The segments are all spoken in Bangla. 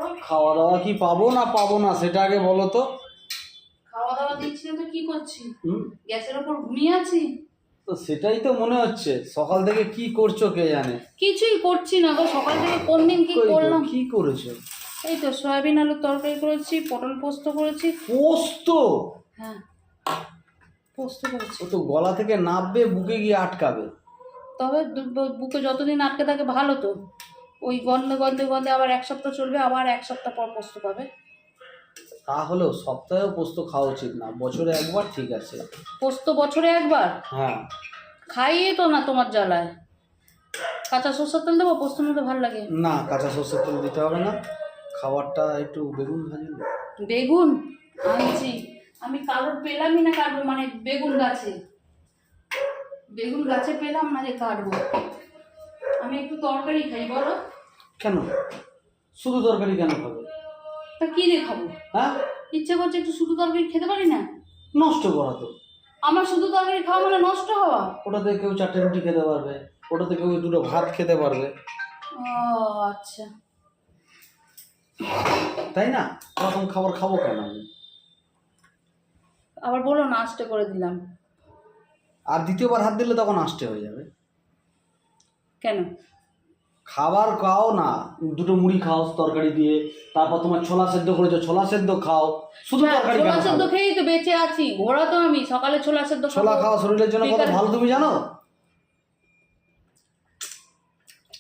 করো। খাওয়া দাওয়া কি পাবো না সেটা আগে বলো তো। খাওয়া দাওয়া দিচ্ছি না তো কি করছি? গ্যাসের ওপর ঘুমিয়ে আছি। তো সেটাই তো মনে হচ্ছে, সকাল থেকে কি করছো কে জানে। কিছুই করছি না গো, সকাল থেকে কোন দিন কি কই গো, করলাম। কি করেছো? এই তো সয়াবিন আলুর তরকারি করেছি, পটল পোস্ত করেছি। পোস্ত? হ্যাঁ, পোস্ত করেছি। ও তো গলা থেকে নাববে, বুকে গিয়ে আটকাবে। তবে বুকে যতদিন আটকে থাকে ভালো তো। ওই গন্ধে গন্ধে গন্ধে আবার এক সপ্তাহ চলবে, আবার এক সপ্তাহ পর পোস্ত পাবে। তাহলেও সপ্তাহেও পোস্ত খাওয়া উচিত না, বছরে একবার ঠিক আছে। পোস্ত বছরে একবার হ্যাঁ। খাইয়ে তো না তোমার জ্বালায়। কাঁচা সরষের তেল দেবো, পোস্তের মধ্যে ভালো লাগে না, কাঁচা সরষের তেল দিতে হবে না, খাবারটা একটু বেগুন ভাজি। বেগুন আনছি আমি, কারোর পেলামই না কাটবো, মানে বেগুন গাছে পেলাম না যে কাটবো। আমি একটু তরকারি খাই বলো। কেন শুধু তরকারি কেন খাবে? তা কি দিয়ে খাবো? হ্যাঁ, ইচ্ছে করছে একটু শুধু তরকারি খেতে পারি না? নষ্ট করা তো। আমার শুধু তরকারি খাওয়া মানে নষ্ট হওয়া? ওটাতে কেউ 4টে রুটি খেতে পারবে, ওটাতে কেউ 2টো ভাত খেতে পারবে, ও আচ্ছা। তাই না? ওরকম খাবার খাবো কেন আমি? আবার বলো না আস্তে করে দিলাম। আর দ্বিতীয়বার হাত দিলে তখন আষ্টে হয়ে যাবে। কেন? খাবার খাও না, 2টো মুড়ি খাও তরকারি দিয়ে, তারপর তোমার ছোলা সেদ্ধ করেছো, ছোলা সেদ্ধ খাও, শুধু তরকারি কেন ছোলা সেদ্ধ খাবে? খেয়েই তো বেঁচে আছি। ঘোড়া তো আমি, সকালে ছোলা সেদ্ধ ছোলা খাওয়া শরীরের জন্য কত ভালো তুমি জানো?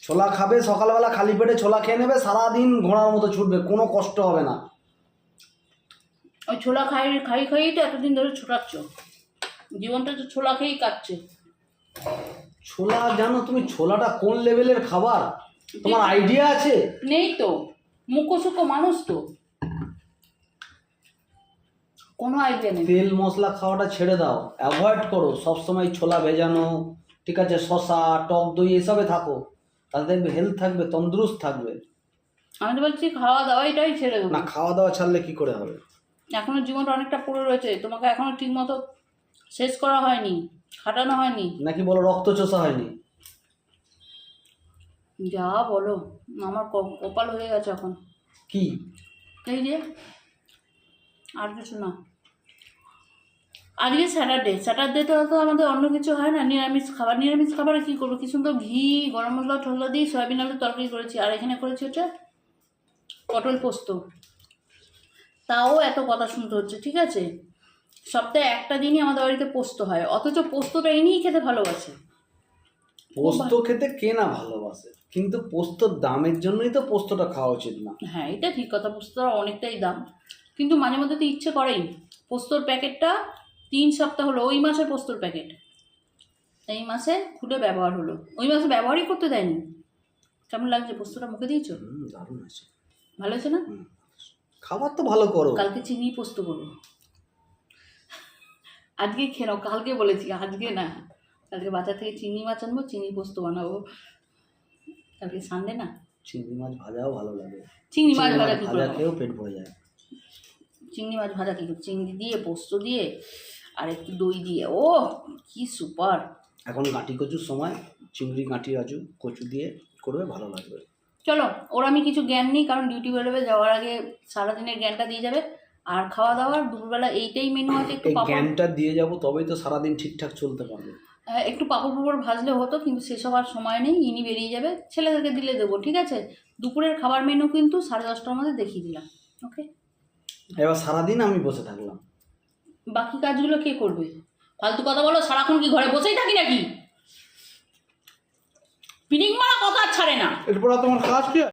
ছোলা খাবে সকালবেলা, খালি পেটে ছোলা খেয়ে নেবে, সারাদিন ঘোড়ার মতো ছুটবে, কোনো কষ্ট হবে না। ওই ছোলা খাই তো এতদিন ধরে ছোটাচ্ছ, জীবনটা তো ছোলা খেয়েই কাটছে। ছোলা জানো তুমি ছোলাটা কোন লেভেলের খাবার? তোমার আইডিয়া আছে? নেই তো, মুখোশুকো মানুষ তো, কোনো আইডিয়া নেই। তেল মশলা খাওয়াটা ছেড়ে দাও, অ্যাভয়েড করো সবসময় ছোলা ভেজানো, ঠিক আছে, শশা টক দই এসবে থাকো, তাতে দেখবে হেলথ থাকবে, তন্দুরুস্ত থাকবে। আমি তো বলছি খাওয়া দাওয়াটাই ছেড়ে দেবো। না, খাওয়া দাওয়া ছাড়লে কি করে হবে? এখনো জীবনটা অনেকটা পড়ে রয়েছে, তোমাকে এখনো ঠিক মতো শেষ করা হয়নি, খাটানো হয়নি। নাকি বলো রক্ত চোষা হয়নি? যা বলো, আমার কপাল হয়ে গেছে এখন। কি? এই যে আর কিছু না। আজকে স্যাটারডে তো আমাদের অন্য কিছু হয় না, নিরামিষ খাবারে কী করবো? কি সুন্দর ঘি গরম মশলা ঠসলা দিয়ে সয়াবিন আলুর তরকারি করেছি, আর এখানে করেছি হচ্ছে পটল পোস্ত। তাও এত কথা শুনতে হচ্ছে, ঠিক আছে? সপ্তাহে একটা দিনই আমাদের বাড়িতে পোস্ত হয়, অথচ পোস্তটা এনেই খেতে ভালোবাসে। পোস্ত খেতে কে না ভালোবাসে, কিন্তু পোস্তর দামের জন্যই তো পোস্তটা খাওয়া উচিত না। হ্যাঁ, এটা ঠিক কথা, পোস্তটা অনেকটাই দাম, কিন্তু মাঝে মধ্যে তো ইচ্ছে করেই। পোস্তর প্যাকেটটা 3 সপ্তাহ হলো, ওই মাসের পোস্তর প্যাকেট এই মাসে খুলে ব্যবহার হলো, ওই মাসে ব্যবহারই করতে দেয়নি। কেমন লাগছে পোস্তটা? মুখে দিয়েছো? দারুণ আছে। ভালো হয়েছে না? খাবার তো ভালো করো। কালকে চিনি পোস্ত করবো। আজকে খেয়ে নাও, কালকে বলেছি, আজকে না। কালকে বাজার থেকে চিংড়ি মাছ আনবো, চিনি পোস্ত বানাবো। কালকে সানডে না। চিংড়ি মাছ ভাজাও ভালো লাগে। চিংড়ি মাছ ভাজা কি ভাজা করে? খেয়েও পেট ভরে যায়। চিংড়ি মাছ ভাজা কি করে? চিংড়ি দিয়ে, পোস্ত দিয়ে, আর একটু দই দিয়ে, ও কি সুপার। এখন গাঁটি কচুর সময়, চিংড়ি গাঁটি আজু কচু দিয়ে করবে, ভালো লাগবে। চলো, ওর আমি কিছু জ্ঞান নিই, কারণ ডিউটি বেরোবে, যাওয়ার আগে সারাদিনের জ্ঞানটা দিয়ে যাবে। আর খাওয়া দাওয়ার দুপুরবেলা এইটাই মেনু আছে, একটু এই পাপড়, জ্ঞানটা দিয়ে যাবো, তবেই তো সারাদিন ঠিকঠাক চলতে পারবে। একটু পাপড় ভাজলে হতো, কিন্তু সেসব আর সময় নেই, ইনি বেরিয়ে যাবে, ছেলেদেরকে দিলে দেবো, ঠিক আছে? দুপুরের খাবার মেনু কিন্তু 10:30টার মধ্যে দেখিয়ে দিলাম, ওকে? এবার সারাদিন আমি বসে থাকলাম, বাকি কাজগুলো কে করবে? ফালতু কথা বলো, সারাক্ষণ কি ঘরে বসেই থাকি নাকি? পিনিক মারা কথা ছাড়ে না। এরপর তোমার কাজ কি?